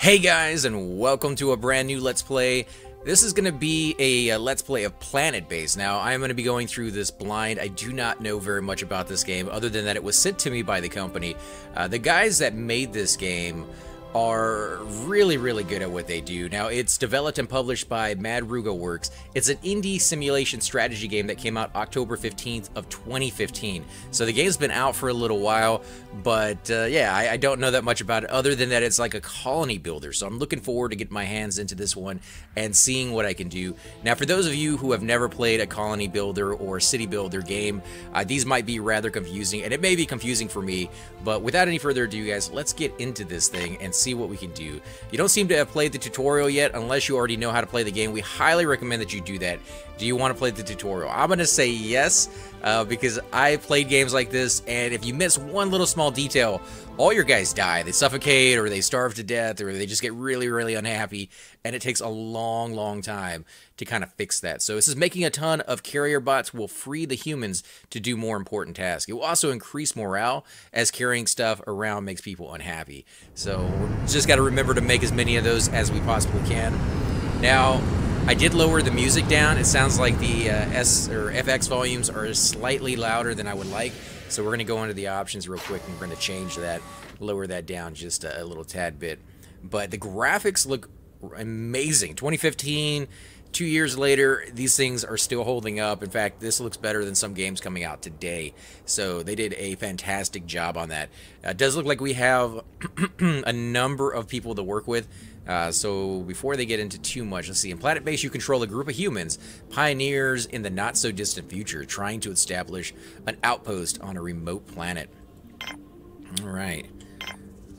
Hey guys, and welcome to a brand new Let's Play. This is going to be a Let's Play of Planetbase. Now, I'm going to be going through this blind. I do not know very much about this game, other than that it was sent to me by the company. The guys that made this game are really good at what they do. Now, it's developed and published by Madruga Works. It's an indie simulation strategy game that came out October 15th of 2015. So the game's been out for a little while, but yeah, I don't know that much about it other than that it's like a colony builder. So I'm looking forward to getting my hands into this one and seeing what I can do. Now, for those of you who have never played a colony builder or city builder game, these might be rather confusing, and it may be confusing for me, but without any further ado, guys, let's get into this thing and see what we can do. You don't seem to have played the tutorial yet. Unless you already know how to play the game, we highly recommend that you do that. Do you want to play the tutorial? I'm going to say yes, because I played games like this, and if you miss one little small detail, all your guys die. They suffocate, or they starve to death, or they just get really unhappy, and it takes a long time to kind of fix that. So this is making a ton of carrier bots will free the humans to do more important tasks. It will also increase morale, as carrying stuff around makes people unhappy. So we just got to remember to make as many of those as we possibly can. Now, I did lower the music down. It sounds like the S or FX volumes are slightly louder than I would like. So we're going to go into the options real quick and we're going to change that, lower that down just a little tad bit. But the graphics look amazing. 2015, 2 years later, these things are still holding up. In fact, this looks better than some games coming out today. So they did a fantastic job on that. It does look like we have a number of people to work with. So before they get into too much, let's see. In Planetbase, you control a group of humans, pioneers in the not-so-distant future, trying to establish an outpost on a remote planet. All right.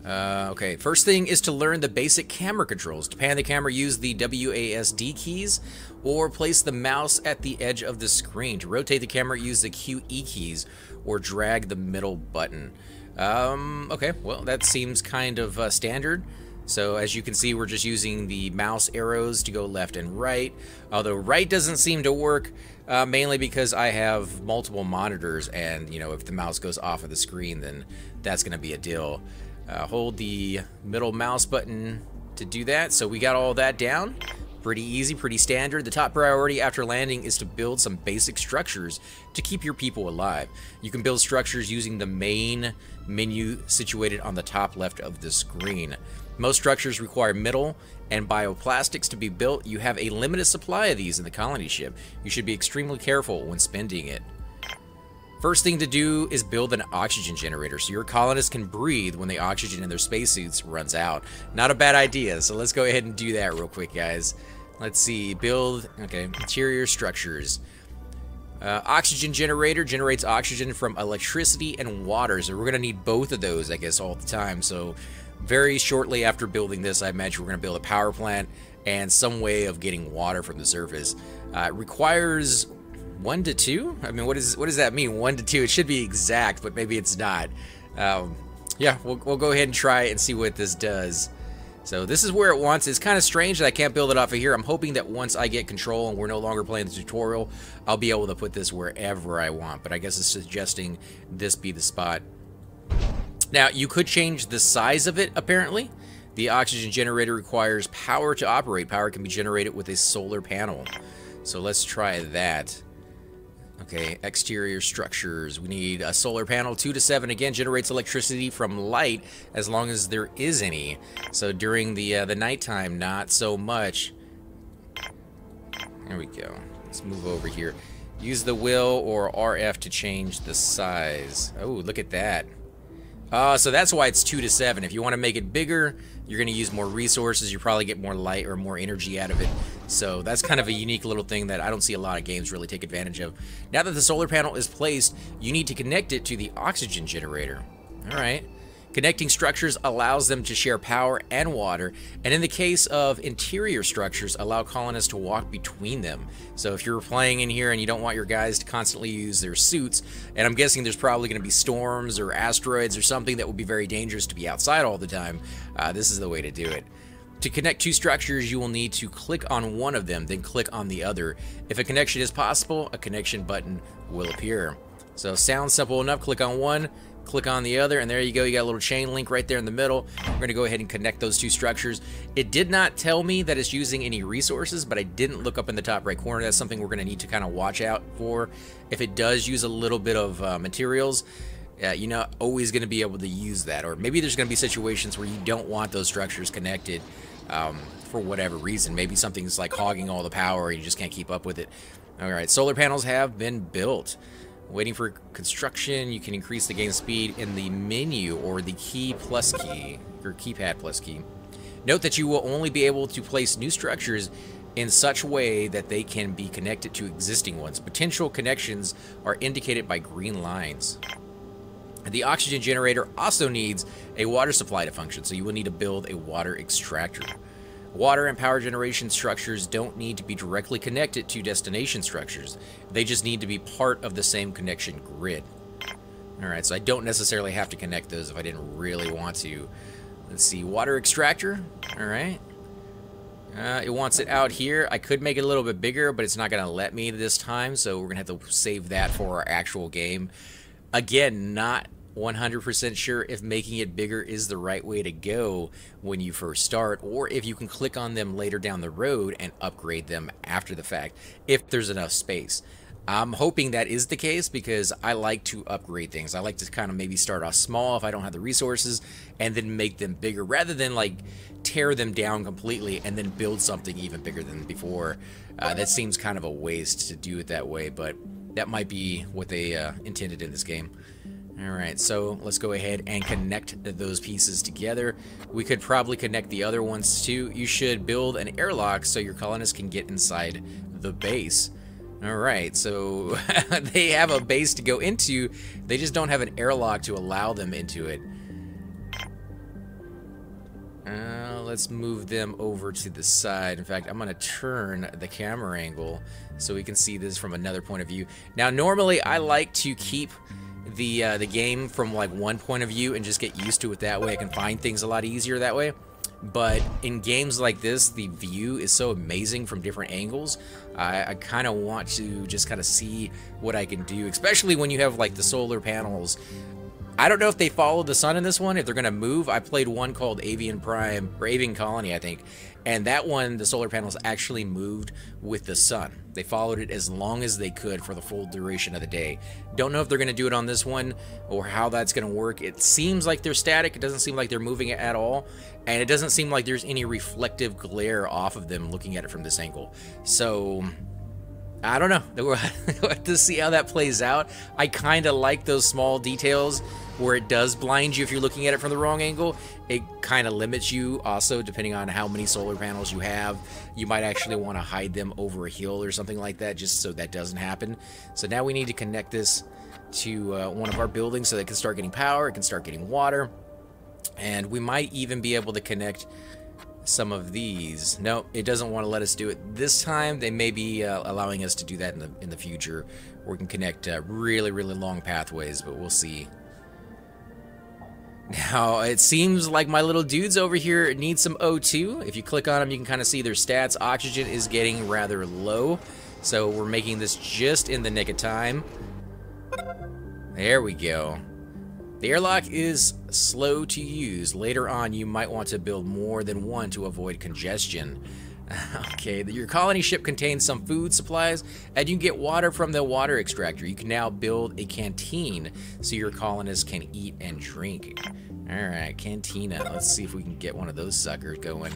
Okay, first thing is to learn the basic camera controls. To pan the camera, use the WASD keys, or place the mouse at the edge of the screen. To rotate the camera, use the QE keys, or drag the middle button. Okay, well, that seems kind of standard. So as you can see, we're just using the mouse arrows to go left and right. Although right doesn't seem to work, mainly because I have multiple monitors, and you know, if the mouse goes off of the screen, then that's going to be a deal. Hold the middle mouse button to do that. So we got all that down. Pretty easy, pretty standard. The top priority after landing is to build some basic structures to keep your people alive. You can build structures using the main menu situated on the top left of the screen. Most structures require metal and bioplastics to be built. You have a limited supply of these in the colony ship. You should be extremely careful when spending it. First thing to do is build an oxygen generator so your colonists can breathe when the oxygen in their spacesuits runs out. Not a bad idea, so let's go ahead and do that real quick, guys. Let's see, build, okay, interior structures. Oxygen generator generates oxygen from electricity and water, so we're going to need both of those, I guess, all the time. So very shortly after building this, I imagine we're going to build a power plant and some way of getting water from the surface. It requires 1 to 2? I mean, what does that mean, 1 to 2? It should be exact, but maybe it's not. Yeah, we'll go ahead and try and see what this does. So this is where it wants. It's kind of strange that I can't build it off of here. I'm hoping that once I get control and we're no longer playing the tutorial, I'll be able to put this wherever I want. But I guess it's suggesting this be the spot. Now, you could change the size of it, apparently. The oxygen generator requires power to operate. Power can be generated with a solar panel. So let's try that. Okay, exterior structures. We need a solar panel. 2 to 7 again generates electricity from light as long as there is any. So during the nighttime, not so much. There we go. Let's move over here. Use the wheel or RF to change the size. Oh, look at that. So that's why it's 2 to 7. If you want to make it bigger, you're going to use more resources. You probably get more light or more energy out of it. So that's kind of a unique little thing that I don't see a lot of games really take advantage of. Now that the solar panel is placed, you need to connect it to the oxygen generator. All right. Connecting structures allows them to share power and water, and in the case of interior structures, allow colonists to walk between them. So if you're playing in here and you don't want your guys to constantly use their suits, and I'm guessing there's probably going to be storms or asteroids or something that would be very dangerous to be outside all the time, this is the way to do it. To connect two structures, you will need to click on one of them, then click on the other. If a connection is possible, a connection button will appear. So sounds simple enough. Click on one, click on the other, and there you go. You got a little chain link right there in the middle. We're going to go ahead and connect those two structures. It did not tell me that it's using any resources, but I didn't look up in the top right corner. That's something we're going to need to kind of watch out for. If it does use a little bit of materials, you're not always going to be able to use that. Or maybe there's going to be situations where you don't want those structures connected for whatever reason. Maybe something's like hogging all the power and you just can't keep up with it. All right, solar panels have been built. Waiting for construction. You can increase the game speed in the menu or the key plus key, or keypad plus key. Note that you will only be able to place new structures in such way that they can be connected to existing ones. Potential connections are indicated by green lines. The oxygen generator also needs a water supply to function, so you will need to build a water extractor. Water and power generation structures don't need to be directly connected to destination structures. They just need to be part of the same connection grid. Alright, so I don't necessarily have to connect those if I didn't really want to. Let's see, water extractor. Alright. It wants it out here. I could make it a little bit bigger, but it's not going to let me this time, so we're going to have to save that for our actual game. Again, not 100% sure if making it bigger is the right way to go when you first start, or if you can click on them later down the road and upgrade them after the fact, if there's enough space. I'm hoping that is the case because I like to upgrade things. I like to kind of maybe start off small if I don't have the resources and then make them bigger rather than like tear them down completely and then build something even bigger than before. That seems kind of a waste to do it that way, but that might be what they intended in this game. Alright, so let's go ahead and connect those pieces together. We could probably connect the other ones too. You should build an airlock so your colonists can get inside the base. Alright, so they have a base to go into, they just don't have an airlock to allow them into it. Let's move them over to the side. In fact, I'm going to turn the camera angle so we can see this from another point of view. Now, normally I like to keep the game from like one point of view and just get used to it that way. I can find things a lot easier that way. But in games like this, the view is so amazing from different angles. I kind of want to just kind of see what I can do, especially when you have like the solar panels. I don't know if they follow the sun in this one, if they're going to move. I played one called Avian Prime, or Avian Colony, I think. And that one, the solar panels actually moved with the sun. They followed it as long as they could for the full duration of the day. Don't know if they're going to do it on this one or how that's going to work. It seems like they're static. It doesn't seem like they're moving it at all. And it doesn't seem like there's any reflective glare off of them looking at it from this angle. So I don't know. We'll have to see how that plays out. I kind of like those small details where it does blind you if you're looking at it from the wrong angle. It kind of limits you also depending on how many solar panels you have. You might actually want to hide them over a hill or something like that just so that doesn't happen. So now we need to connect this to one of our buildings so that it can start getting power, it can start getting water. And we might even be able to connect some of these. No, it doesn't want to let us do it this time. They may be allowing us to do that in the future, where we can connect really long pathways, but we'll see. Now, it seems like my little dudes over here need some O2. If you click on them, you can kind of see their stats. Oxygen is getting rather low, so we're making this just in the nick of time. There we go. The airlock is slow to use. Later on, you might want to build more than one to avoid congestion. Okay, your colony ship contains some food supplies, and you can get water from the water extractor. You can now build a canteen so your colonists can eat and drink. Alright, cantina. Let's see if we can get one of those suckers going.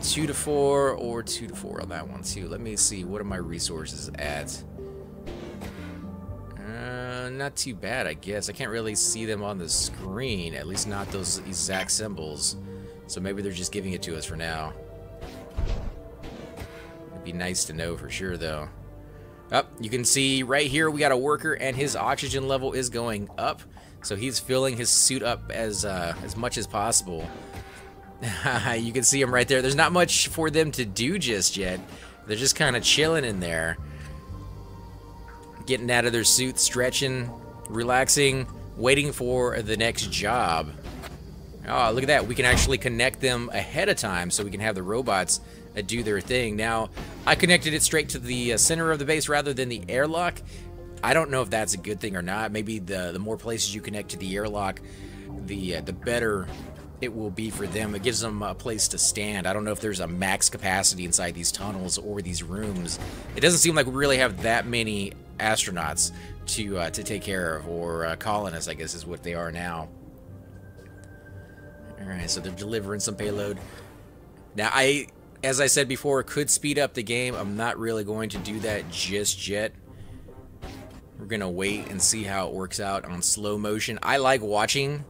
2 to 4 or 2 to 4 on that one too. Let me see, what are my resources at? Not too bad, I guess. I can't really see them on the screen, at least not those exact symbols. So maybe they're just giving it to us for now. It'd be nice to know for sure, though. You can see right here we got a worker, and his oxygen level is going up. So he's filling his suit up as much as possible. You can see him right there. There's not much for them to do just yet. They're just kind of chilling in there. Getting out of their suit, stretching, relaxing, waiting for the next job. Oh, look at that. We can actually connect them ahead of time so we can have the robots do their thing. Now, I connected it straight to the center of the base rather than the airlock. I don't know if that's a good thing or not. Maybe the more places you connect to the airlock, the better it will be for them. It gives them a place to stand. I don't know if there's a max capacity inside these tunnels or these rooms. It doesn't seem like we really have that many astronauts to take care of, or colonists, I guess is what they are now. Alright, so they're delivering some payload. Now, as I said before, could speed up the game. I'm not really going to do that just yet. We're going to wait and see how it works out on slow motion. I like watching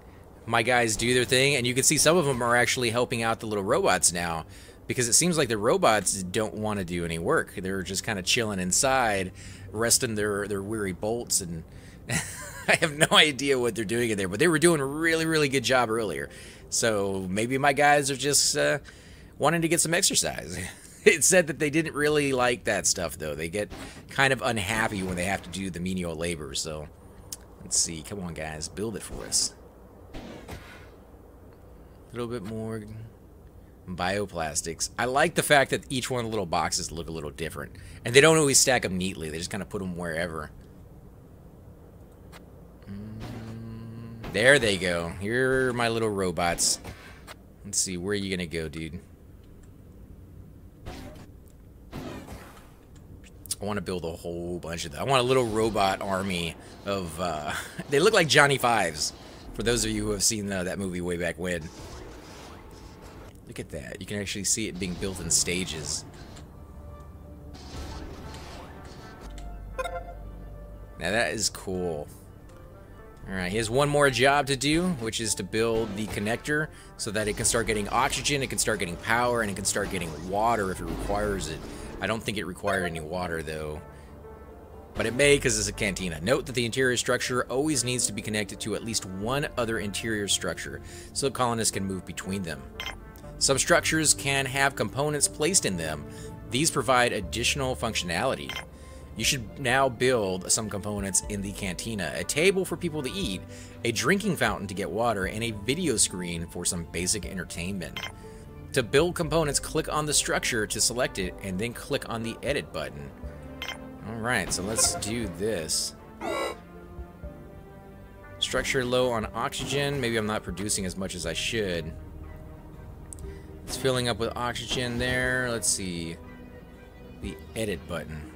my guys do their thing, and you can see some of them are actually helping out the little robots now, because it seems like the robots don't want to do any work. They're just kind of chilling inside, resting their weary bolts, and I have no idea what they're doing in there, but they were doing a really, really good job earlier. So maybe my guys are just wanting to get some exercise. It said that they didn't really like that stuff, though. They get kind of unhappy when they have to do the menial labor. So let's see. Come on, guys. Build it for us. A little bit more bioplastics. I like the fact that each one of the little boxes look a little different. And they don't always stack them neatly. They just kind of put them wherever. There they go. Here are my little robots. Let's see. Where are you going to go, dude? I want to build a whole bunch of them. I want a little robot army of... they look like Johnny Fives. For those of you who have seen that movie way back when. Look at that. You can actually see it being built in stages. Now that is cool. Alright, he has one more job to do, which is to build the connector so that it can start getting oxygen, it can start getting power, and it can start getting water if it requires it. I don't think it required any water, though. But it may, because it's a cantina. Note that the interior structure always needs to be connected to at least one other interior structure, so colonists can move between them. Some structures can have components placed in them. These provide additional functionality. You should now build some components in the cantina. A table for people to eat, a drinking fountain to get water, and a video screen for some basic entertainment. To build components, click on the structure to select it, and then click on the edit button. Alright, so let's do this. Structure low on oxygen. Maybe I'm not producing as much as I should. It's filling up with oxygen there. Let's see. The edit button.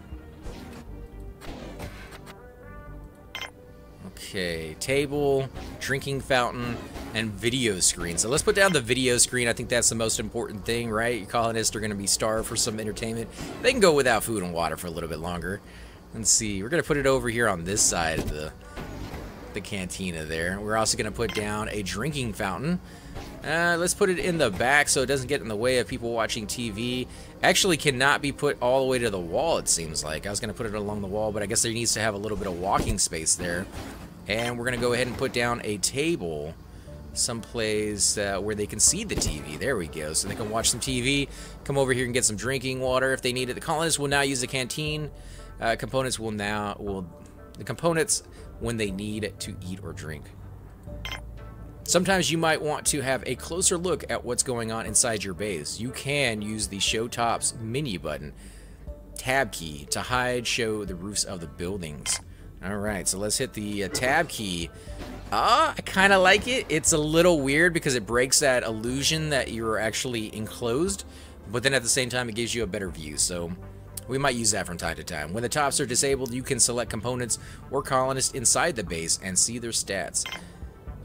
Okay, table, drinking fountain, and video screen. So let's put down the video screen. I think that's the most important thing, right? Your colonists are going to be starved for some entertainment. They can go without food and water for a little bit longer. Let's see. We're going to put it over here on this side of the cantina there. We're also going to put down a drinking fountain. Let's put it in the back so it doesn't get in the way of people watching TV. Actually cannot be put all the way to the wall, it seems like. I was going to put it along the wall, but I guess there needs to have a little bit of walking space there. And we're going to go ahead and put down a table someplace where they can see the TV. There we go. So they can watch some TV, come over here and get some drinking water if they need it. The colonists will now use the canteen. The components when they need to eat or drink. Sometimes you might want to have a closer look at what's going on inside your base. You can use the Show Tops menu button, tab key, to show the roofs of the buildings. Alright, so let's hit the tab key. I kind of like it. It's a little weird because it breaks that illusion that you're actually enclosed, but then at the same time it gives you a better view, so we might use that from time to time. When the tops are disabled, you can select components or colonists inside the base and see their stats.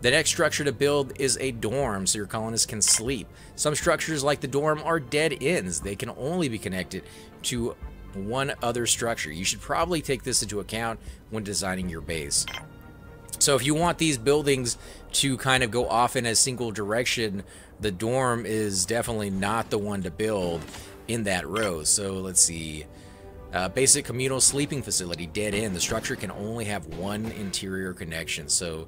The next structure to build is a dorm, so your colonists can sleep. Some structures, like the dorm, are dead ends. They can only be connected to one other structure. You should probably take this into account when designing your base. So if you want these buildings to kind of go off in a single direction, the dorm is definitely not the one to build in that row. So let's see. Basic communal sleeping facility, dead end. The structure can only have one interior connection. So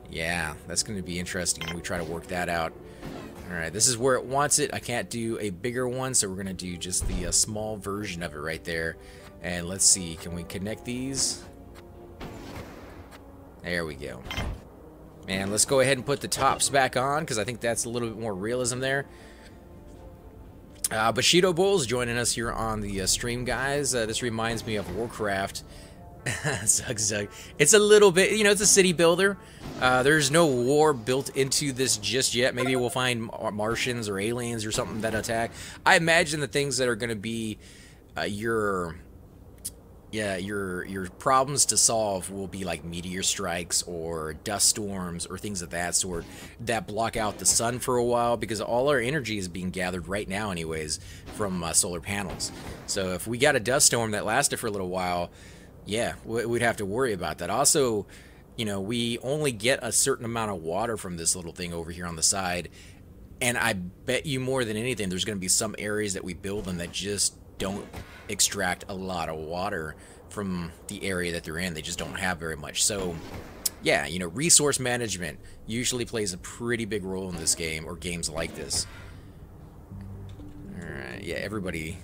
yeah, that's going to be interesting when we try to work that out. Alright, this is where it wants it. I can't do a bigger one, so we're going to do just the small version of it right there. And let's see, can we connect these? There we go. And let's go ahead and put the tops back on, because I think that's a little bit more realism there. Bushido Bull's joining us here on the stream, guys. This reminds me of Warcraft. Zug Zug. It's a little bit, you know, it's a city builder. There's no war built into this just yet. Maybe we'll find Martians or aliens or something that attack. I imagine the things that are going to be your problems to solve will be like meteor strikes or dust storms or things of that sort that block out the sun for a while, because all our energy is being gathered right now anyways from solar panels. So if we got a dust storm that lasted for a little while, yeah, we'd have to worry about that. Also, you know, we only get a certain amount of water from this little thing over here on the side, and I bet you more than anything there's going to be some areas that we build in that just don't extract a lot of water from the area that they're in. They just don't have very much. So yeah, you know, resource management usually plays a pretty big role in this game, or games like this. Alright, yeah, everybody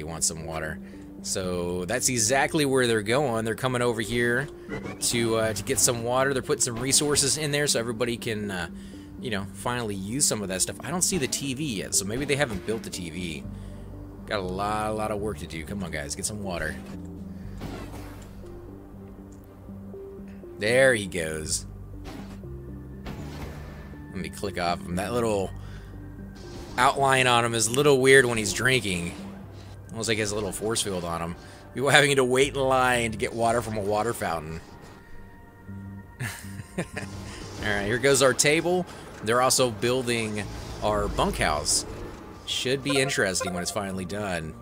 wants some water. So that's exactly where they're going. They're coming over here to get some water. They're putting some resources in there so everybody can you know, finally use some of that stuff. I don't see the TV yet, so maybe they haven't built the TV. Got a lot of work to do. Come on, guys, get some water. There he goes. Let me click off him. That little outline on him is a little weird when he's drinking. Almost like he has a little force field on him. People having to wait in line to get water from a water fountain. Alright, here goes our table. They're also building our bunkhouse. Should be interesting when it's finally done.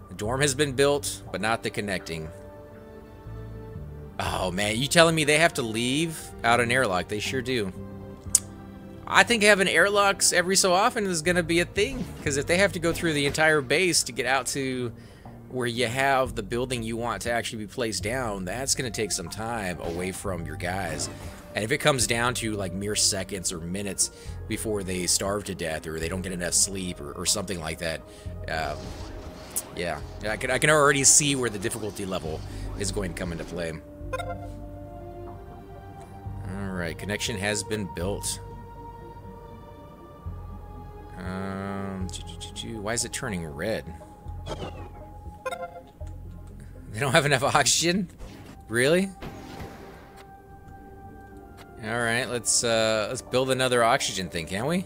The dorm has been built, but not the connecting. Oh man, you telling me they have to leave out an airlock? They sure do. I think having airlocks every so often is going to be a thing, because if they have to go through the entire base to get out to where you have the building you want to actually be placed down, that's going to take some time away from your guys. And if it comes down to like mere seconds or minutes before they starve to death or they don't get enough sleep or something like that, yeah, I can already see where the difficulty level is going to come into play. Alright, connection has been built. Why is it turning red? They don't have enough oxygen? Really? Alright, let's build another oxygen thing, can we?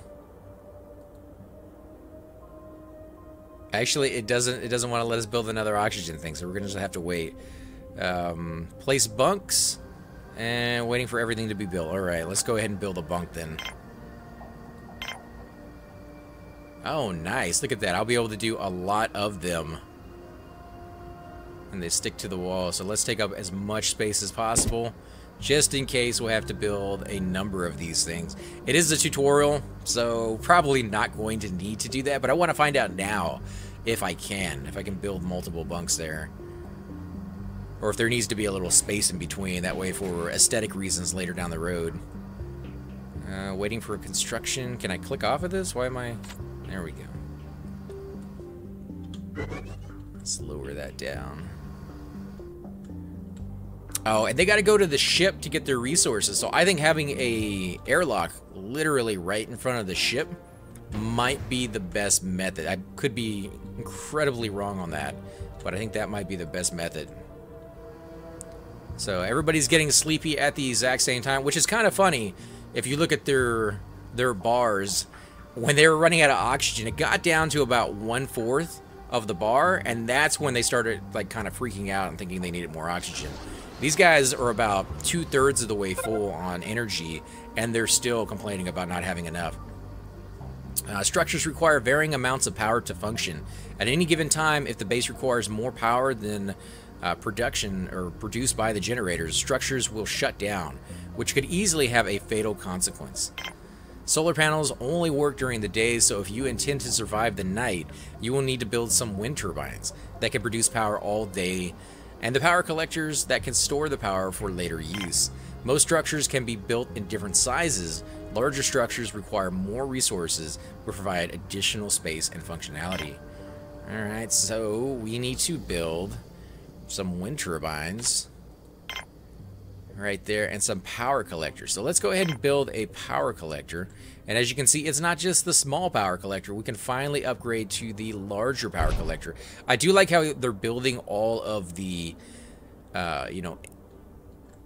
Actually, it doesn't want to let us build another oxygen thing, so we're gonna just have to wait. Place bunks and waiting for everything to be built. Alright, let's go ahead and build a bunk then. Oh, nice. Look at that. I'll be able to do a lot of them. And they stick to the wall. So let's take up as much space as possible, just in case we'll have to build a number of these things. It is a tutorial, so probably not going to need to do that, but I want to find out now if I can build multiple bunks there. Or if there needs to be a little space in between, that way for aesthetic reasons later down the road. Waiting for construction. Can I click off of this? Why am I... There we go. Let's lower that down. Oh, and they got to go to the ship to get their resources. So I think having a airlock literally right in front of the ship might be the best method. I could be incredibly wrong on that, but I think that might be the best method. So everybody's getting sleepy at the exact same time, which is kind of funny. If you look at their bars, when they were running out of oxygen, it got down to about 1/4 of the bar, and that's when they started like kind of freaking out and thinking they needed more oxygen. These guys are about 2/3 of the way full on energy, and they're still complaining about not having enough. Structures require varying amounts of power to function. At any given time, if the base requires more power than production or produced by the generators, structures will shut down, which could easily have a fatal consequence. Solar panels only work during the day, so if you intend to survive the night, you will need to build some wind turbines that can produce power all day, and the power collectors that can store the power for later use. Most structures can be built in different sizes. Larger structures require more resources, but provide additional space and functionality. Alright, so we need to build some wind turbines right there and some power collectors. So let's go ahead and build a power collector. And as you can see, it's not just the small power collector. We can finally upgrade to the larger power collector. I do like how they're building all of the you know,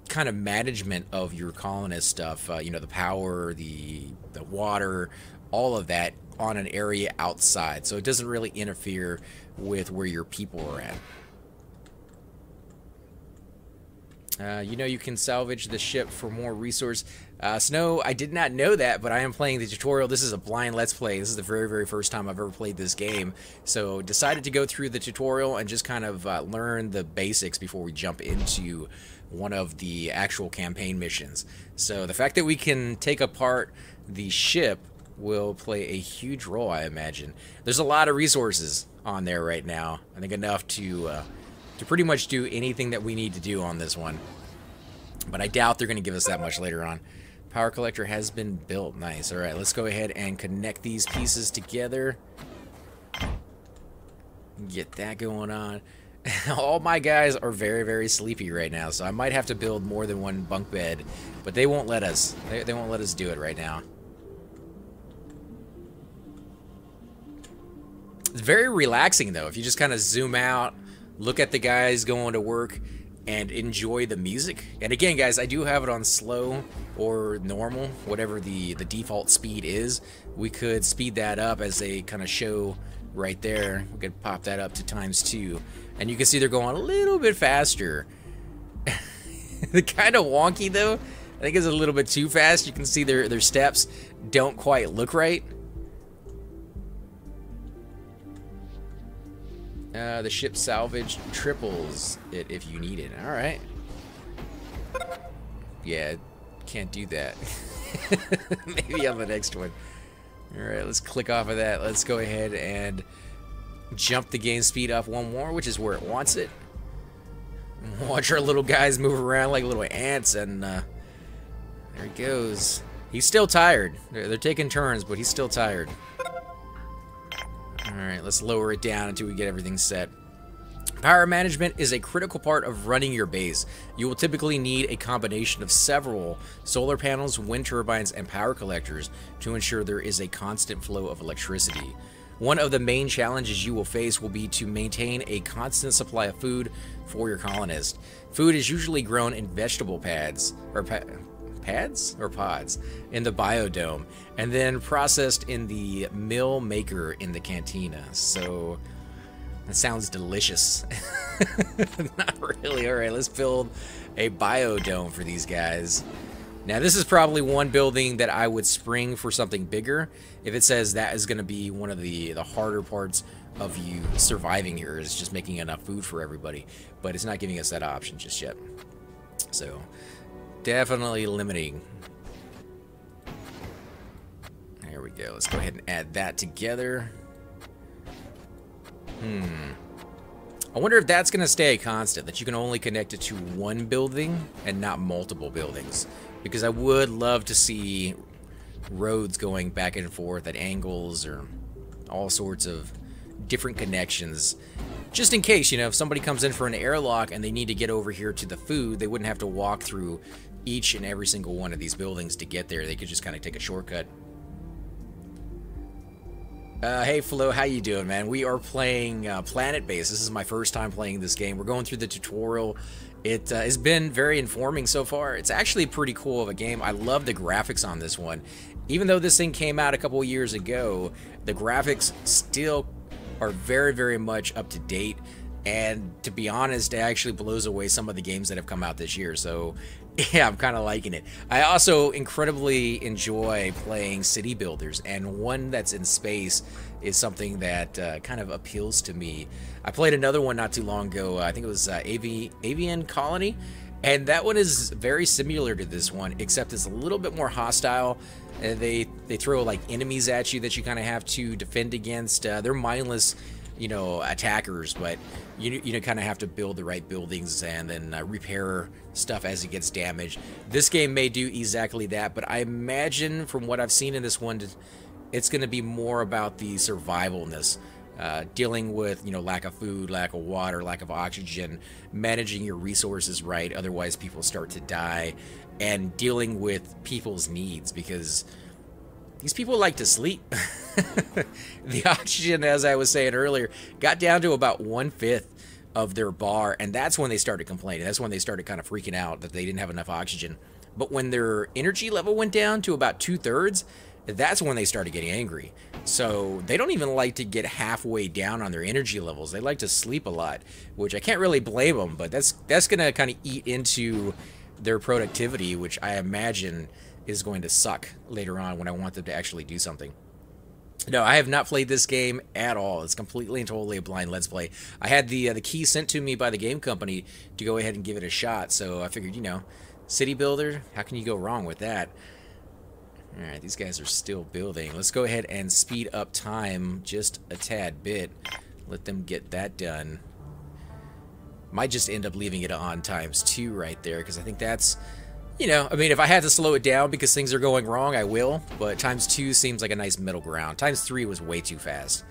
kind of management of your colonist stuff, you know, the power, the water, all of that on an area outside, so it doesn't really interfere with where your people are at. You know, you can salvage the ship for more resource. Snow, I did not know that, but I am playing the tutorial. This is a blind Let's Play. This is the very, very first time I've ever played this game. So decided to go through the tutorial and just kind of learn the basics before we jump into one of the actual campaign missions. So the fact that we can take apart the ship will play a huge role, I imagine. There's a lot of resources on there right now. I think enough to pretty much do anything that we need to do on this one. But I doubt they're going to give us that much later on. Power collector has been built. Nice. Alright, let's go ahead and connect these pieces together. Get that going on. All my guys are very, very sleepy right now, so I might have to build more than one bunk bed. But they won't let us. They won't let us do it right now. It's very relaxing, though, if you just kind of zoom out, look at the guys going to work, and enjoy the music. And again, guys, I do have it on slow or normal, whatever the default speed is. We could speed that up as they kind of show right there. We could pop that up to ×2, and you can see they're going a little bit faster. They're kind of wonky, though. I think it's a little bit too fast. You can see their steps don't quite look right. The ship salvage triples it if you need it. Alright. Yeah, can't do that. Maybe on the next one. Alright, let's click off of that. Let's go ahead and jump the game speed up one more, which is where it wants it. Watch our little guys move around like little ants, and there he goes. He's still tired. They're taking turns, but he's still tired. Alright, let's lower it down until we get everything set. Power management is a critical part of running your base. You will typically need a combination of several solar panels, wind turbines, and power collectors to ensure there is a constant flow of electricity. One of the main challenges you will face will be to maintain a constant supply of food for your colonists. Food is usually grown in vegetable pods in the biodome, and then processed in the mill maker in the cantina. So that sounds delicious. Not really. Alright, let's build a biodome for these guys. Now this is probably one building that I would spring for something bigger if it says that is going to be one of the harder parts of you surviving here, is just making enough food for everybody. But it's not giving us that option just yet. So definitely limiting. There we go. Let's go ahead and add that together. I wonder if that's going to stay a constant, that you can only connect it to one building and not multiple buildings. Because I would love to see roads going back and forth at angles, or all sorts of different connections. Just in case, you know, if somebody comes in for an airlock and they need to get over here to the food, they wouldn't have to walk through each and every single one of these buildings to get there. They could just kind of take a shortcut. Hey Flo, how you doing, man? We are playing Planetbase. This is my first time playing this game. We're going through the tutorial. It has been very informing so far. It's actually pretty cool of a game. I love the graphics on this one. Even though this thing came out a couple years ago, the graphics still are very, very much up to date. And to be honest, it actually blows away some of the games that have come out this year. So yeah, I'm kind of liking it. I also incredibly enjoy playing city builders, and one that's in space is something that kind of appeals to me. I played another one not too long ago. I think it was Avian Colony, and that one is very similar to this one, except it's a little bit more hostile. They throw like enemies at you that you kind of have to defend against. They're mindless, you know, attackers, but you kind of have to build the right buildings and then repair stuff as it gets damaged. This game may do exactly that, but I imagine from what I've seen in this one, it's going to be more about the survivalness, dealing with, you know, lack of food, lack of water, lack of oxygen, managing your resources right, otherwise people start to die, and dealing with people's needs, because these people like to sleep. The oxygen, as I was saying earlier, got down to about 1/5 of their bar, and that's when they started complaining. That's when they started kind of freaking out that they didn't have enough oxygen. But when their energy level went down to about 2/3, that's when they started getting angry. So they don't even like to get halfway down on their energy levels. They like to sleep a lot, which I can't really blame them, but that's going to kind of eat into their productivity, which I imagine is going to suck later on when I want them to actually do something. No, I have not played this game at all. It's completely and totally a blind Let's Play. I had the key sent to me by the game company to go ahead and give it a shot, so I figured, you know, city builder, how can you go wrong with that? Alright, these guys are still building. Let's go ahead and speed up time just a tad bit. Let them get that done. Might just end up leaving it on ×2 right there, because I think that's... You know, I mean, if I had to slow it down because things are going wrong, I will. But ×2 seems like a nice middle ground. ×3 was way too fast.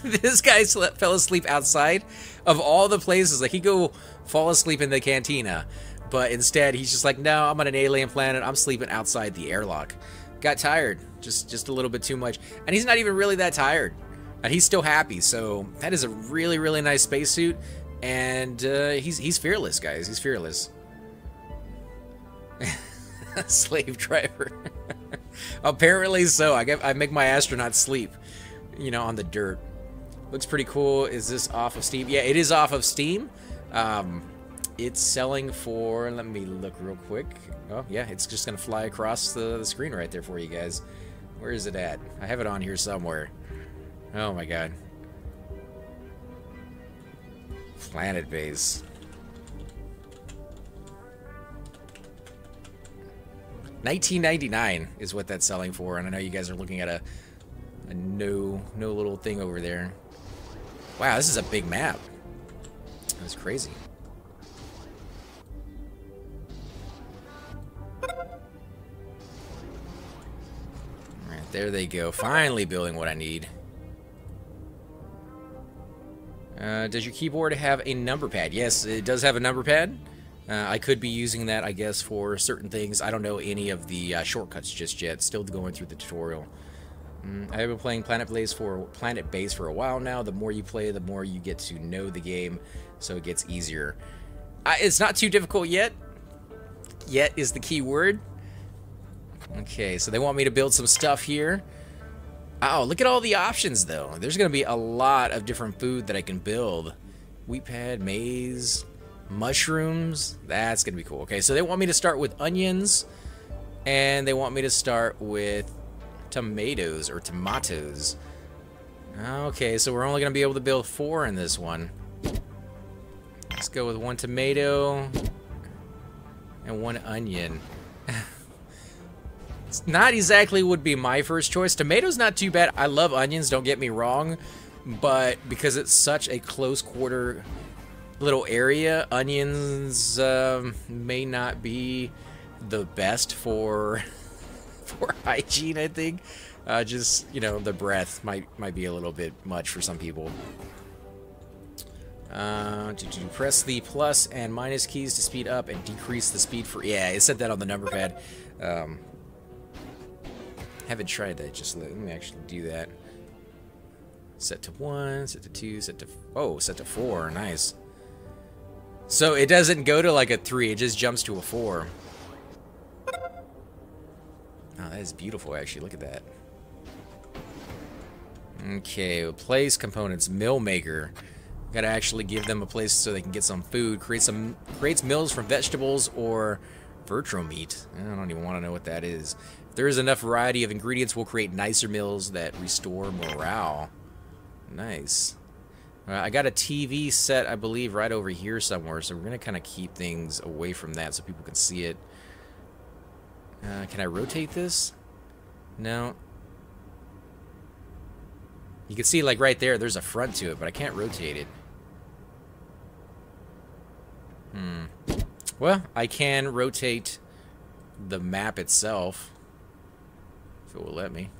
This guy fell asleep outside of all the places. Like, he'd go fall asleep in the cantina. But instead, he's just like, no, I'm on an alien planet. I'm sleeping outside the airlock. Got tired. Just a little bit too much. And he's not even really that tired. And he's still happy. So that is a really, really nice spacesuit. And he's fearless, guys. He's fearless. Slave driver. Apparently so. I make my astronauts sleep, you know, on the dirt. Looks pretty cool. Is this off of Steam? Yeah, it is off of Steam. It's selling for, let me look real quick. Oh, yeah, it's just going to fly across the screen right there for you guys. Where is it at? I have it on here somewhere. Oh, my God. Planetbase. $19.99 is what that's selling for, and I know you guys are looking at a no little thing over there. Wow, this is a big map. That's crazy. Alright, there they go. Finally building what I need. Does your keyboard have a number pad? Yes, it does have a number pad. I could be using that, I guess, for certain things. I don't know any of the shortcuts just yet. Still going through the tutorial. I have been playing Planetbase for a while now. The more you play, the more you get to know the game, so it gets easier. It's not too difficult yet. Yet is the key word. Okay, so they want me to build some stuff here. Oh, look at all the options, though. There's going to be a lot of different food that I can build. Wheat pad, maize, mushrooms. That's going to be cool. Okay, so they want me to start with onions, and they want me to start with tomatoes or tomatoes. Okay, so we're only going to be able to build 4 in this one. Let's go with 1 tomato and 1 onion. It's not exactly would be my first choice. Tomatoes not too bad. I love onions, don't get me wrong, but because it's such a close quarter little area, onions may not be the best for hygiene, I think. Just, you know, the breath might be a little bit much for some people. Press the plus and minus keys to speed up and decrease the speed for... Yeah, it said that on the number pad. Haven't tried that. Just let me actually do that. Set to 1, set to 2, set to... Oh, set to 4. Nice. So it doesn't go to like a 3. It just jumps to a 4. Oh, that is beautiful, actually. Look at that. Okay, place components. Mill maker. Gotta actually give them a place so they can get some food. Creates mills from vegetables or virtual meat. I don't even want to know what that is. If there is enough variety of ingredients, we'll create nicer mills that restore morale. Nice. I got a TV set, I believe, right over here somewhere, so we're gonna kind of keep things away from that so people can see it. Can I rotate this? No. You can see, like, right there, there's a front to it, but I can't rotate it. Well, I can rotate the map itself, if it will let me.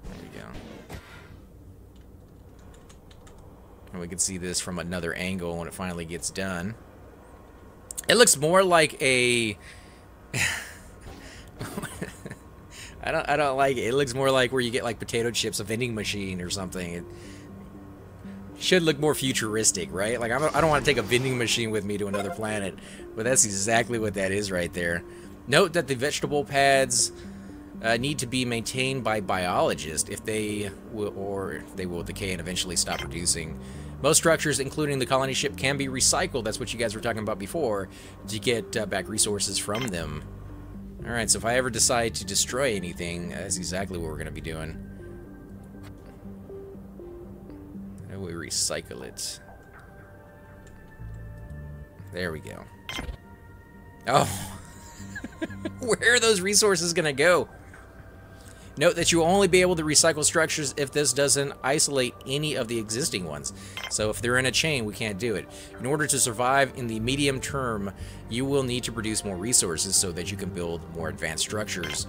There we go. And we can see this from another angle when it finally gets done. It looks more like a... I don't like it. It looks more like where you get like potato chips, a vending machine or something. Should look more futuristic, right? Like, I don't want to take a vending machine with me to another planet, but that's exactly what that is right there. Note that the vegetable pads need to be maintained by biologists if they will decay and eventually stop producing. Most structures, including the colony ship, can be recycled. That's what you guys were talking about before, to get back resources from them. Alright, so if I ever decide to destroy anything, that's exactly what we're going to be doing. How do we recycle it? There we go. Oh! Where are those resources going to go? Note that you will only be able to recycle structures if this doesn't isolate any of the existing ones. So if they're in a chain, we can't do it. In order to survive in the medium term, you will need to produce more resources so that you can build more advanced structures.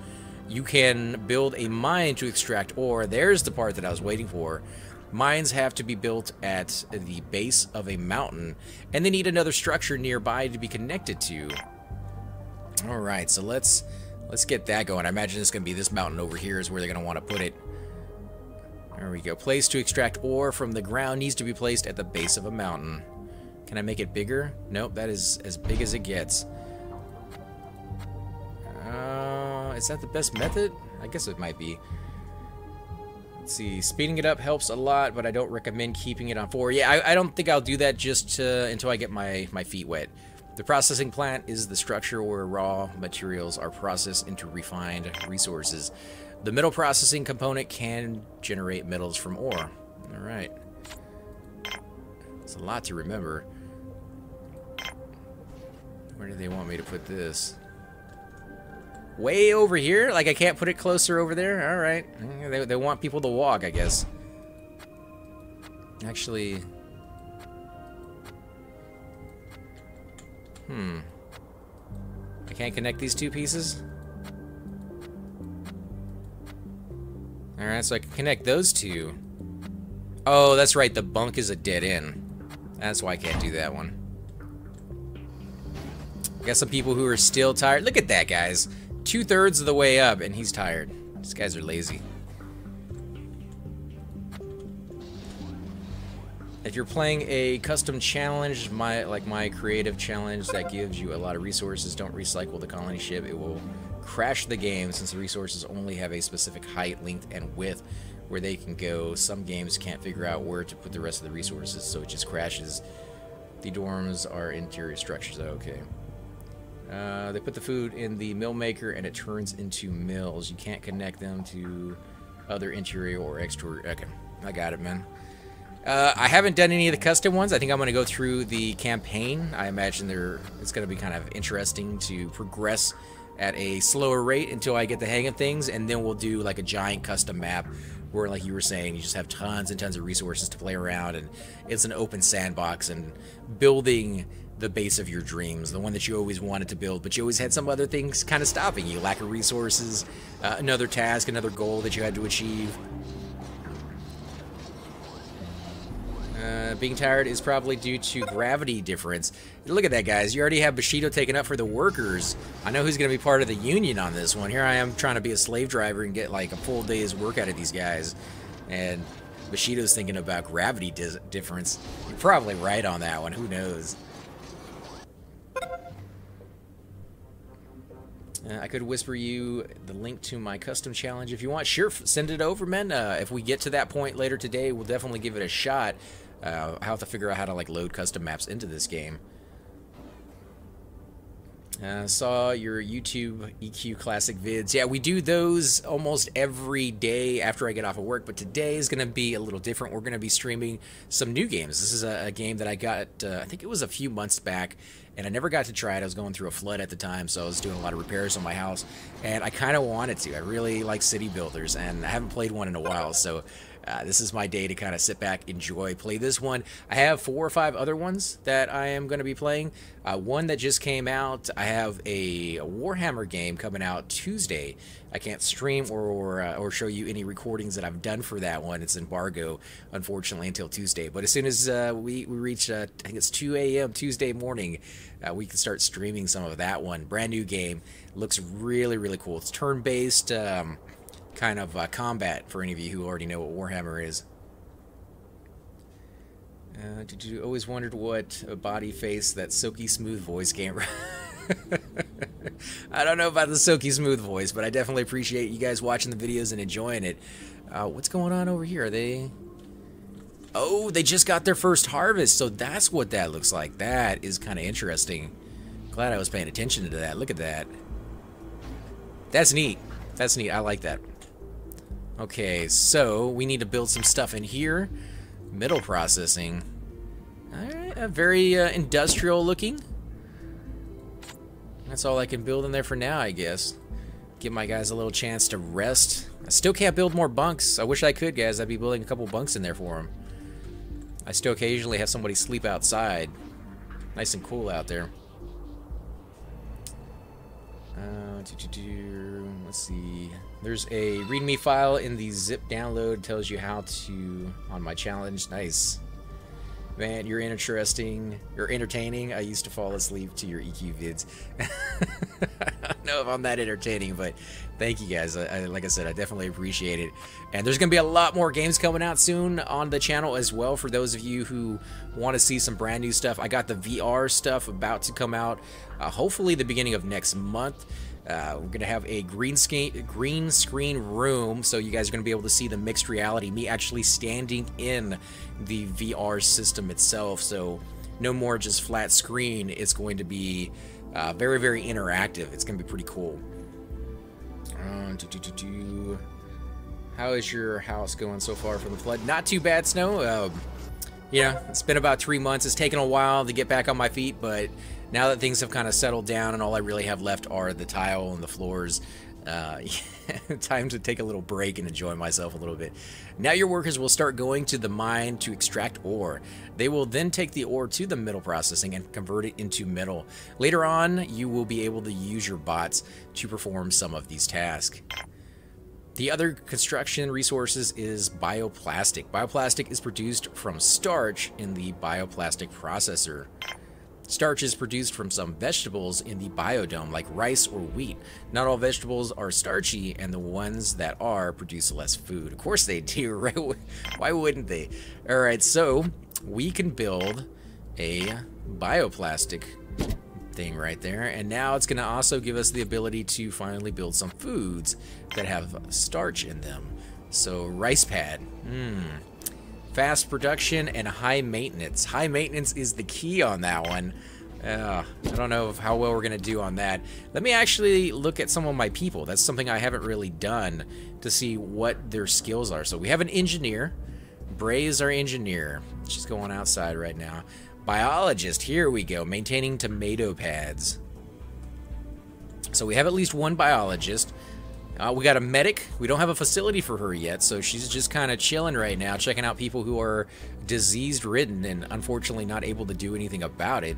You can build a mine to extract ore. There's the part that I was waiting for. Mines have to be built at the base of a mountain, and they need another structure nearby to be connected to. Alright, so let's get that going. I imagine it's going to be this mountain over here is where they're going to want to put it. There we go. Place to extract ore from the ground needs to be placed at the base of a mountain. Can I make it bigger? Nope, that is as big as it gets. Is that the best method? I guess it might be. Let's see. Speeding it up helps a lot, but I don't recommend keeping it on 4. Yeah, I don't think I'll do that just until I get my feet wet. The processing plant is the structure where raw materials are processed into refined resources. The metal processing component can generate metals from ore. Alright. It's a lot to remember. Where do they want me to put this? Way over here? Like I can't put it closer over there? Alright. They want people to walk, I guess. Actually... I can't connect these two pieces? Alright, so I can connect those two. Oh, that's right, the bunk is a dead end. That's why I can't do that one. Got some people who are still tired. Look at that, guys. 2/3 of the way up, and he's tired. These guys are lazy. If you're playing a custom challenge, like my creative challenge that gives you a lot of resources, don't recycle the colony ship. It will crash the game since the resources only have a specific height, length, and width where they can go. Some games can't figure out where to put the rest of the resources, so it just crashes. The dorms are interior structures. Okay. They put the food in the mill maker and it turns into mills. You can't connect them to other interior or exterior. Okay, I got it, man. I haven't done any of the custom ones. I think I'm going to go through the campaign. I imagine it's going to be kind of interesting to progress at a slower rate until I get the hang of things, and then we'll do like a giant custom map where, like you were saying, you just have tons and tons of resources to play around, and it's an open sandbox and building the base of your dreams, the one that you always wanted to build, but you always had some other things kind of stopping you. Lack of resources, another task, another goal that you had to achieve. Being tired is probably due to gravity difference. Look at that, guys. You already have Bushido taken up for the workers. I know who's going to be part of the union on this one. Here I am trying to be a slave driver and get like a full day's work out of these guys. And Bushido's thinking about gravity difference. You're probably right on that one. Who knows? I could whisper you the link to my custom challenge if you want. Sure, send it over, man. If we get to that point later today, we'll definitely give it a shot. I'll have to figure out how to like load custom maps into this game. Saw your YouTube EQ classic vids. Yeah, we do those almost every day after I get off of work, but today is going to be a little different. We're going to be streaming some new games. This is a game that I got, I think it was a few months back, and I never got to try it. I was going through a flood at the time, so I was doing a lot of repairs on my house, and I kind of wanted to. I really like city builders, and I haven't played one in a while, so this is my day to kind of sit back, enjoy, play this one. I have 4 or 5 other ones that I am going to be playing. One that just came out. I have a Warhammer game coming out Tuesday. I can't stream or show you any recordings that I've done for that one. It's embargo, unfortunately, until Tuesday. But as soon as we reach, I think it's 2 a.m. Tuesday morning, we can start streaming some of that one. Brand new game. Looks really, really cool. It's turn-based kind of combat for any of you who already know what Warhammer is. Did you always wondered what a body face that silky smooth voice can't I don't know about the silky smooth voice, but I definitely appreciate you guys watching the videos and enjoying it. What's going on over here? Are they... Oh, they just got their first harvest, so that's what that looks like. That is kind of interesting. Glad I was paying attention to that. Look at that. That's neat. That's neat. I like that. Okay, so we need to build some stuff in here. Middle processing. Alright, very industrial looking. That's all I can build in there for now, I guess. Give my guys a little chance to rest. I still can't build more bunks. I wish I could, guys. I'd be building a couple bunks in there for them. I still occasionally have somebody sleep outside. Nice and cool out there. Let's see. There's a README file in the zip download. Tells you how to on my challenge. Nice. Man, you're interesting. You're entertaining. I used to fall asleep to your EQ vids. I don't know if I'm that entertaining, but thank you guys. Like I said, I definitely appreciate it. And there's going to be a lot more games coming out soon on the channel as well for those of you who want to see some brand new stuff. I got the VR stuff about to come out, hopefully the beginning of next month. We're going to have a green screen room, so you guys are going to be able to see the mixed reality, me actually standing in the VR system itself. So no more just flat screen. It's going to be very, very interactive. It's going to be pretty cool. How is your house going so far from the flood? Not too bad, Snow. Yeah, it's been about 3 months. It's taken a while to get back on my feet, but now that things have kind of settled down and all I really have left are the tile and the floors, time to take a little break and enjoy myself a little bit. Now your workers will start going to the mine to extract ore. They will then take the ore to the middle processing and convert it into metal. Later on, you will be able to use your bots to perform some of these tasks. The other construction resources is bioplastic. Bioplastic is produced from starch in the bioplastic processor. Starch is produced from some vegetables in the biodome, like rice or wheat. Not all vegetables are starchy, and the ones that are produce less food. Of course they do, right? Why wouldn't they? Alright, so we can build a bioplastic thing right there, and now it's going to also give us the ability to finally build some foods that have starch in them. So rice pad, fast production and high maintenance. High maintenance is the key on that one. I don't know how well we're gonna do on that. Let me actually look at some of my people. That's something I haven't really done to see what their skills are. So we have an engineer. Bray is our engineer. She's going outside right now. Biologist, here we go, maintaining tomato pads. So we have at least one biologist. We got a medic. We don't have a facility for her yet, so she's just kind of chilling right now, checking out people who are disease-ridden and unfortunately not able to do anything about it.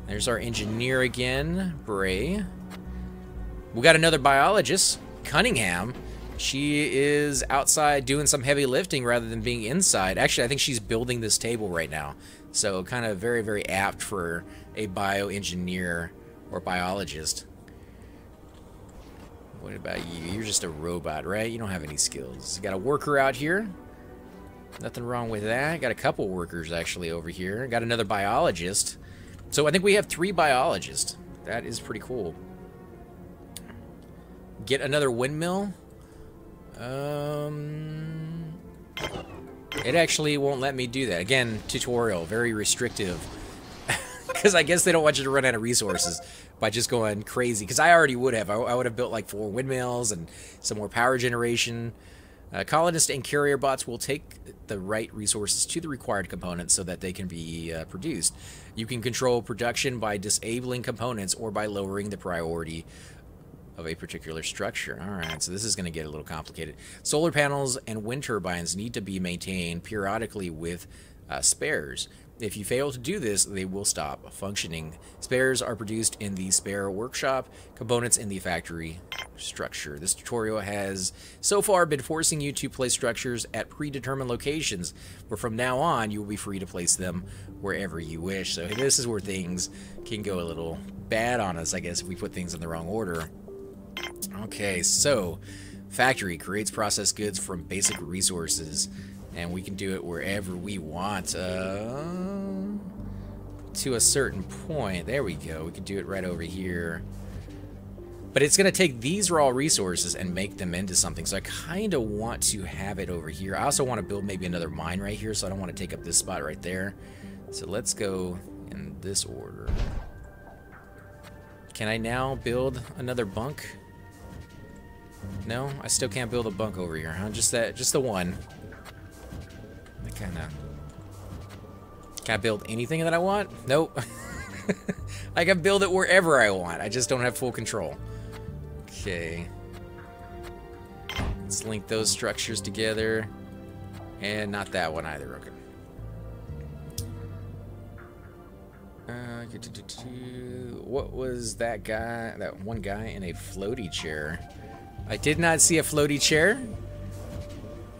There's our engineer again, Bray. We got another biologist, Cunningham. She is outside doing some heavy lifting rather than being inside. Actually, I think she's building this table right now. So kind of very, very apt for a bioengineer or biologist. What about you? You're just a robot, right? You don't have any skills. Got a worker out here. Nothing wrong with that. Got a couple workers actually over here. Got another biologist. So I think we have 3 biologists. That is pretty cool. Get another windmill. It actually won't let me do that. Again, tutorial, very restrictive. Because I guess they don't want you to run out of resources by just going crazy. Because I already would have. I would have built like 4 windmills and some more power generation. Colonist and carrier bots will take the right resources to the required components so that they can be produced. You can control production by disabling components or by lowering the priority of a particular structure. Alright, so this is going to get a little complicated. Solar panels and wind turbines need to be maintained periodically with spares. If you fail to do this, they will stop functioning. Spares are produced in the spare workshop, components in the factory structure. This tutorial has so far been forcing you to place structures at predetermined locations, but from now on you will be free to place them wherever you wish. So this is where things can go a little bad on us, I guess, if we put things in the wrong order. Okay, so factory creates processed goods from basic resources. And we can do it wherever we want. To a certain point. There we go. We can do it right over here. But it's going to take these raw resources and make them into something. So I kind of want to have it over here. I also want to build maybe another mine right here, so I don't want to take up this spot right there. So let's go in this order. Can I now build another bunk? No, I still can't build a bunk over here, huh? Just the one. I kinda... Can I build anything that I want? Nope. I can build it wherever I want. I just don't have full control. Okay. Let's link those structures together. And not that one either. Okay. What was that guy? That one guy in a floaty chair. I did not see a floaty chair.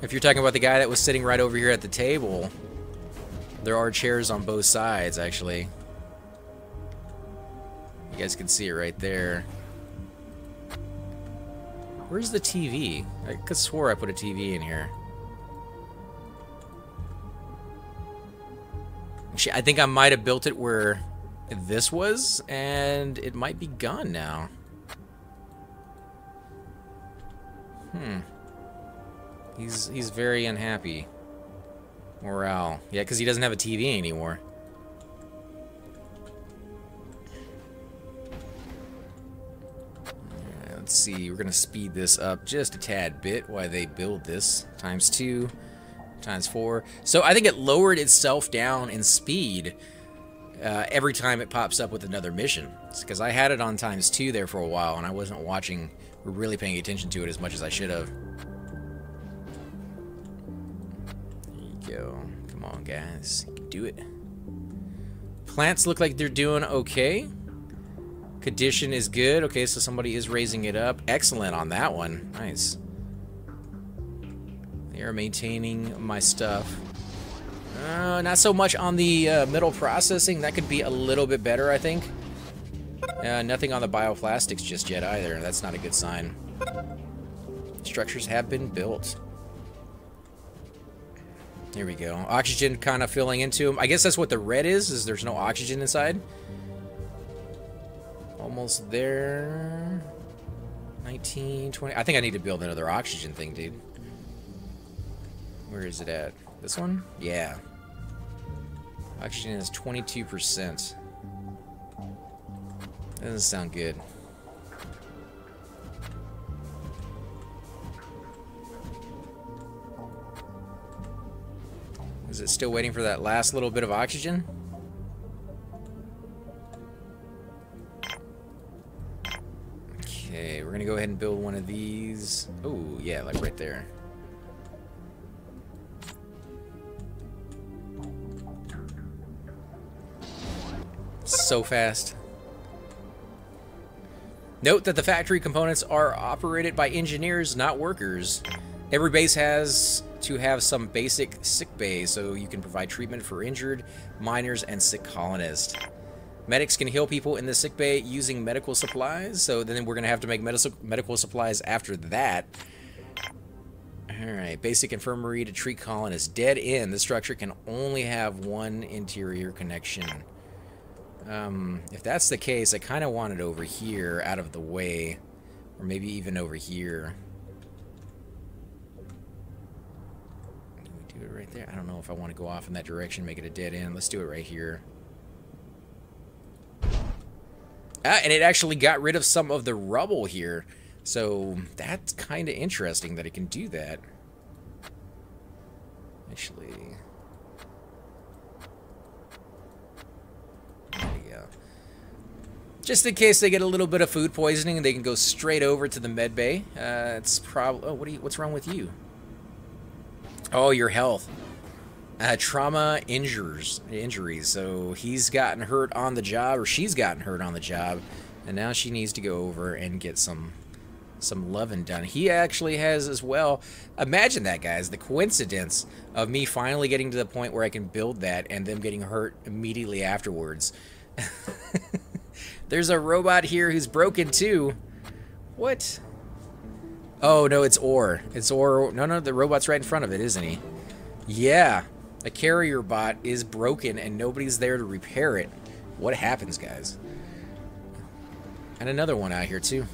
If you're talking about the guy that was sitting right over here at the table, there are chairs on both sides, actually. You guys can see it right there. Where's the TV? I could swore I put a TV in here. Actually, I think I might have built it where this was, and it might be gone now. He's very unhappy. Morale. Yeah, because he doesn't have a TV anymore. Right, let's see. We're going to speed this up just a tad bit while they build this. ×2, ×4. So I think it lowered itself down in speed every time it pops up with another mission. Because I had it on ×2 there for a while, and I wasn't watching or really paying attention to it as much as I should have. Go. Come on, guys. You can do it. Plants look like they're doing okay. Condition is good. Okay, so somebody is raising it up. Excellent on that one. Nice. They are maintaining my stuff. Not so much on the middle processing. That could be a little bit better, I think. Nothing on the bioplastics just yet either. That's not a good sign. Structures have been built. Here we go. Oxygen kind of filling into them. I guess that's what the red is there's no oxygen inside. Almost there. 19, 20. I think I need to build another oxygen thing, dude. Where is it at? This one? Yeah. Oxygen is 22%. That doesn't sound good. Is it still waiting for that last little bit of oxygen? Okay, we're gonna go ahead and build one of these. Oh, yeah, like right there. So fast. Note that the factory components are operated by engineers, not workers. Every base has to have some basic sick bay so you can provide treatment for injured miners and sick colonists. Medics can heal people in the sick bay using medical supplies, so then we're going to have to make medical supplies after that. Alright, basic infirmary to treat colonists. Dead end. The structure can only have one interior connection. If that's the case, I kind of want it over here, out of the way. Or maybe even over here. Do it right there. I don't know if I want to go off in that direction, make it a dead end. Let's do it right here. And it actually got rid of some of the rubble here. So that's kind of interesting that it can do that. Actually, there we go. Just in case they get a little bit of food poisoning, they can go straight over to the med bay. It's probably. Oh, what's wrong with you? Oh, your health. Trauma injuries. So he's gotten hurt on the job, or she's gotten hurt on the job, and now she needs to go over and get some loving done. He actually has as well. Imagine that, guys. The coincidence of me finally getting to the point where I can build that and them getting hurt immediately afterwards. There's a robot here who's broken too. What? Oh, no, it's ore. It's ore. No, the robot's right in front of it, isn't he? Yeah, a carrier bot is broken and nobody's there to repair it. What happens, guys? And another one out here, too.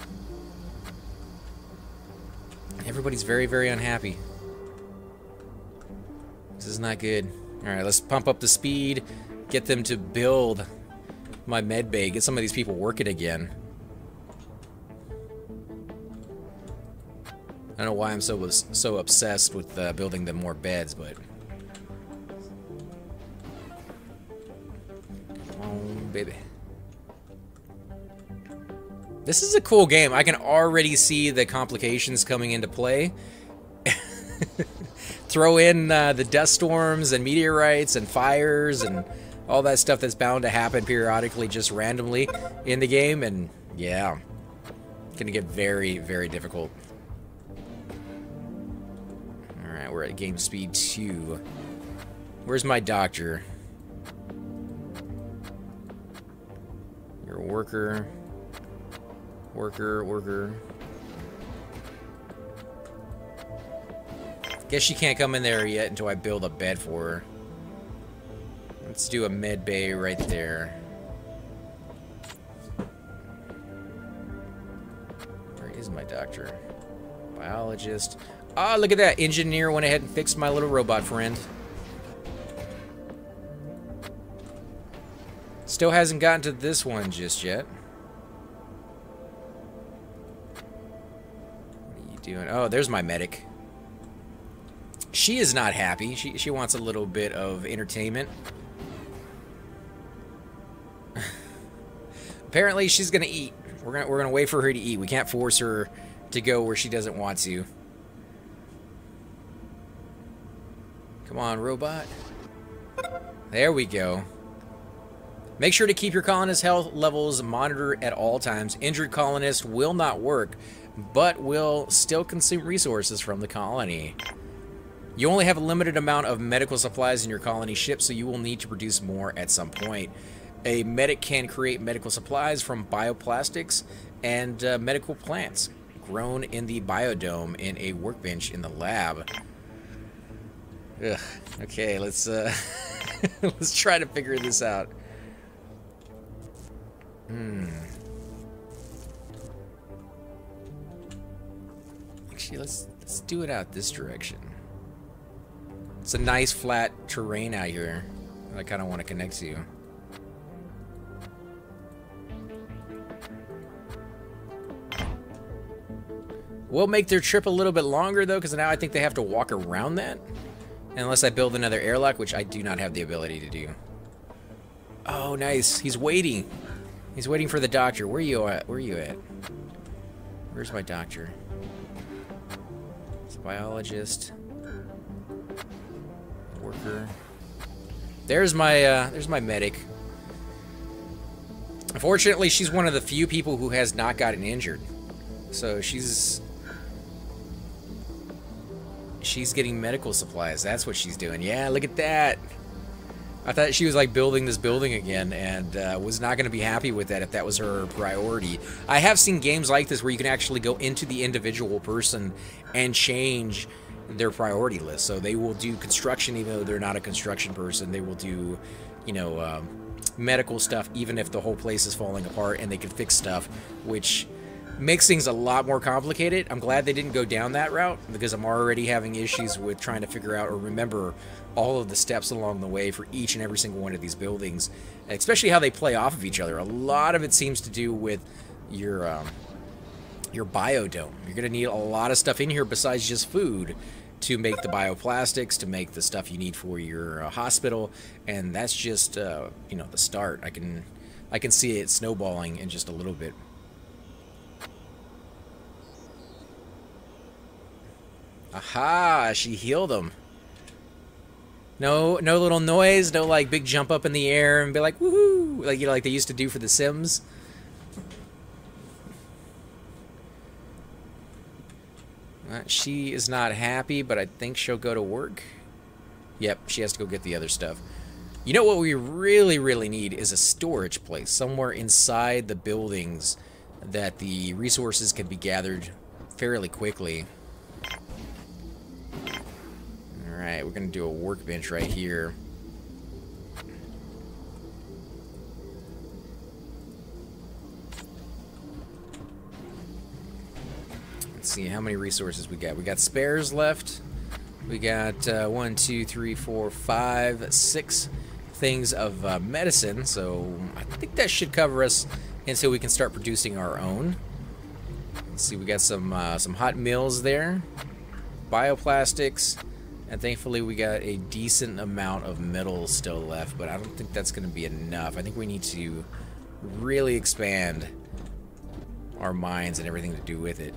Everybody's very, very unhappy. This is not good. Alright, let's pump up the speed. Get them to build my med bay. Get some of these people working again. I don't know why I'm so obsessed with building them more beds, but... Come on, baby. This is a cool game. I can already see the complications coming into play. Throw in the dust storms and meteorites and fires and all that stuff that's bound to happen periodically just randomly in the game, and yeah, it's gonna get very, very difficult. Alright, we're at game speed 2. Where's my doctor? You're a worker. Worker. Guess she can't come in there yet until I build a bed for her. Let's do a med bay right there. Where is my doctor? Biologist. Ah, look at that. Engineer went ahead and fixed my little robot friend. Still hasn't gotten to this one just yet. What are you doing? Oh, there's my medic. She is not happy. She wants a little bit of entertainment. Apparently, she's gonna eat. We're gonna wait for her to eat. We can't force her to go where she doesn't want to. Come on, robot. There we go. Make sure to keep your colonist health levels monitored at all times. Injured colonists will not work, but will still consume resources from the colony. You only have a limited amount of medical supplies in your colony ship, so you will need to produce more at some point. A medic can create medical supplies from bioplastics and medical plants grown in the biodome in a workbench in the lab. Ugh. Okay, let's let's try to figure this out. Actually, let's do it out this direction. It's a nice flat terrain out here that I kind of want to connect to. We'll make their trip a little bit longer though, because now I think they have to walk around that. Unless I build another airlock, which I do not have the ability to do. Oh, nice. He's waiting. He's waiting for the doctor. Where are you at? Where are you at? Where's my doctor? It's a biologist. Worker. There's my medic. Unfortunately, she's one of the few people who has not gotten injured. So she's getting medical supplies. That's what she's doing. Yeah, look at that. I thought she was like building this building again, and was not going to be happy with that if that was her priority. I have seen games like this where you can actually go into the individual person and change their priority list. So they will do construction even though they're not a construction person. They will do, you know, medical stuff even if the whole place is falling apart, and they can fix stuff, which makes things a lot more complicated. I'm glad they didn't go down that route, because I'm already having issues with trying to figure out or remember all of the steps along the way for each and every single one of these buildings, especially how they play off of each other. A lot of it seems to do with your biodome. You're going to need a lot of stuff in here besides just food to make the bioplastics, to make the stuff you need for your hospital, and that's just you know, the start. I can see it snowballing in just a little bit. Aha! She healed him. No little noise, no like big jump up in the air and be like woohoo, like, you know, like they used to do for The Sims. She is not happy, but I think she'll go to work. Yep, she has to go get the other stuff. You know what we really, really need is a storage place somewhere inside the buildings that the resources can be gathered fairly quickly. Alright, we're going to do a workbench right here. Let's see how many resources we got. We got spares left. We got 1, 2, 3, 4, 5, 6 things of medicine. So I think that should cover us until we can start producing our own. Let's see, we got some hot mills there, bioplastics, and thankfully we got a decent amount of metal still left, but I don't think that's going to be enough. I think we need to really expand our mines and everything to do with it.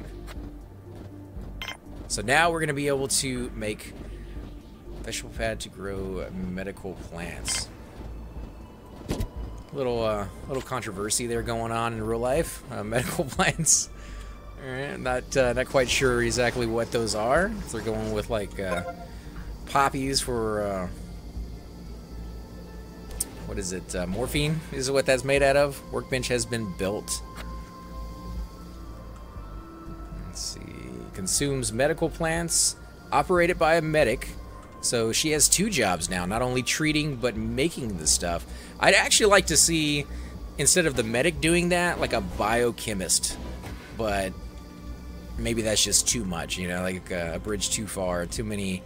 So now we're going to be able to make vegetable pad to grow medical plants. Little controversy there going on in real life. Medical plants. All right, not quite sure exactly what those are. If they're going with like poppies for what is it? Morphine is what that's made out of. Workbench has been built. Let's see. Consumes medical plants, operated by a medic. So she has 2 jobs now, not only treating but making the stuff. I'd actually like to see, instead of the medic doing that, like a biochemist. But maybe that's just too much, you know, like a bridge too far, too many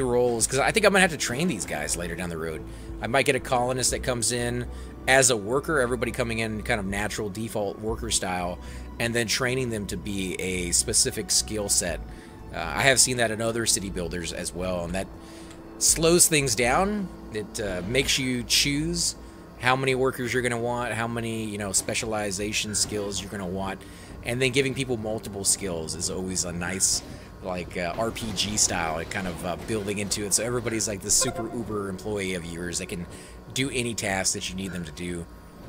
roles. Because I think I'm gonna have to train these guys later down the road. I might get a colonist that comes in as a worker, everybody coming in kind of natural default worker style, and then training them to be a specific skill set. I have seen that in other city builders as well, and that slows things down. It makes you choose how many workers you're going to want, how many, you know, specialization skills you're going to want, and then giving people multiple skills is always a nice, like, RPG style, kind of building into it, so everybody's like the super uber employee of yours that can do any task that you need them to do.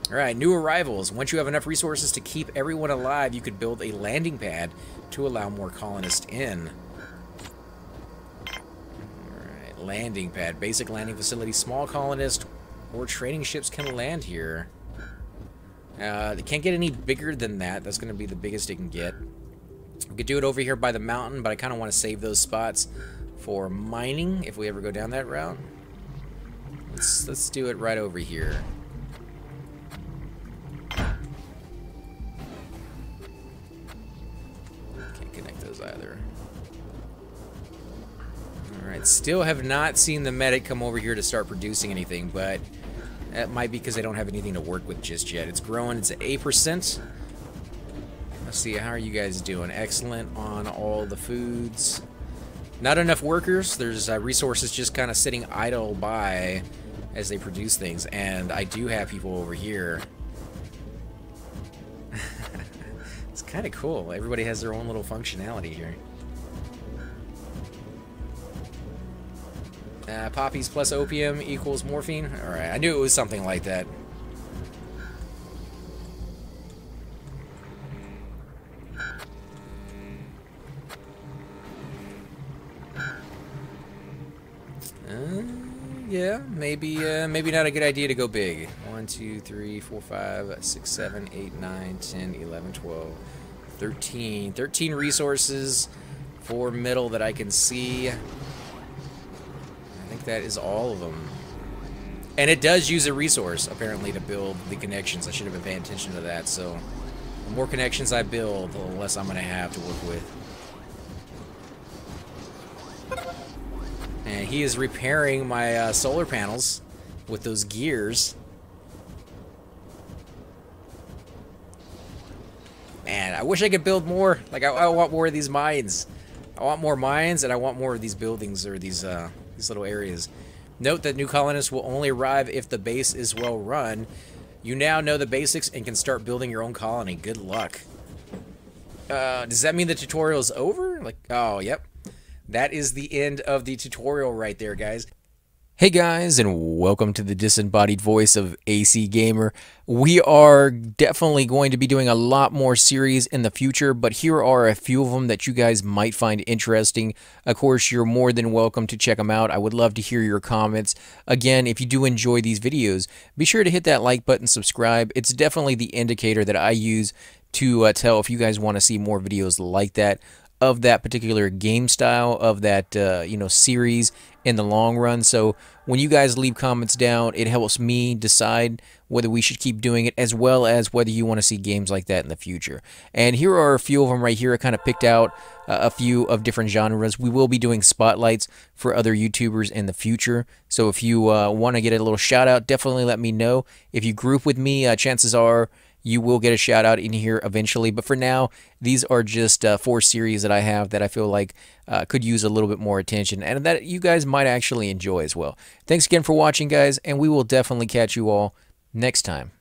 Alright, new arrivals. Once you have enough resources to keep everyone alive, you could build a landing pad to allow more colonists in. Alright, landing pad. Basic landing facility. Small colonist or trading ships can land here. They can't get any bigger than that. That's going to be the biggest it can get. We could do it over here by the mountain, but I kind of want to save those spots for mining if we ever go down that route. Let's do it right over here. Can't connect those either. Alright, still have not seen the medic come over here to start producing anything, but that might be because they don't have anything to work with just yet. It's growing, it's at 8%. Let's see, how are you guys doing? Excellent on all the foods. Not enough workers. There's resources just kind of sitting idle by as they produce things, and I do have people over here. It's kind of cool. Everybody has their own little functionality here. Poppies plus opium equals morphine. Alright, I knew it was something like that. Yeah, maybe not a good idea to go big. 1, 2, 3, 4, 5, 6, 7, 8, 9, 10, 11, 12, 13. 13 resources for middle that I can see. I think that is all of them. And it does use a resource, apparently, to build the connections. I should have been paying attention to that. So the more connections I build, the less I'm going to have to work with. And he is repairing my solar panels with those gears. Man, I wish I could build more. Like, I want more of these mines. I want more mines, and I want more of these buildings, or these little areas. Note that new colonists will only arrive if the base is well run. You now know the basics and can start building your own colony. Good luck. Does that mean the tutorial is over? Like, oh, yep. That is the end of the tutorial right there, guys. Hey guys, and welcome to the disembodied voice of AC Gamer. We are definitely going to be doing a lot more series in the future, but here are a few of them that you guys might find interesting. Of course, you're more than welcome to check them out. I would love to hear your comments. Again, if you do enjoy these videos, be sure to hit that like button, subscribe. It's definitely the indicator that I use to tell if you guys want to see more videos like that. of that particular game style, of that series in the long run. So when you guys leave comments down, it helps me decide whether we should keep doing it, as well as whether you want to see games like that in the future. And here are a few of them right here. I kind of picked out a few of different genres. We will be doing spotlights for other YouTubers in the future. So if you want to get a little shout out, definitely let me know. If you group with me, chances are you will get a shout out in here eventually. But for now, these are just 4 series that I have that I feel like could use a little bit more attention, and that you guys might actually enjoy as well. Thanks again for watching, guys, and we will definitely catch you all next time.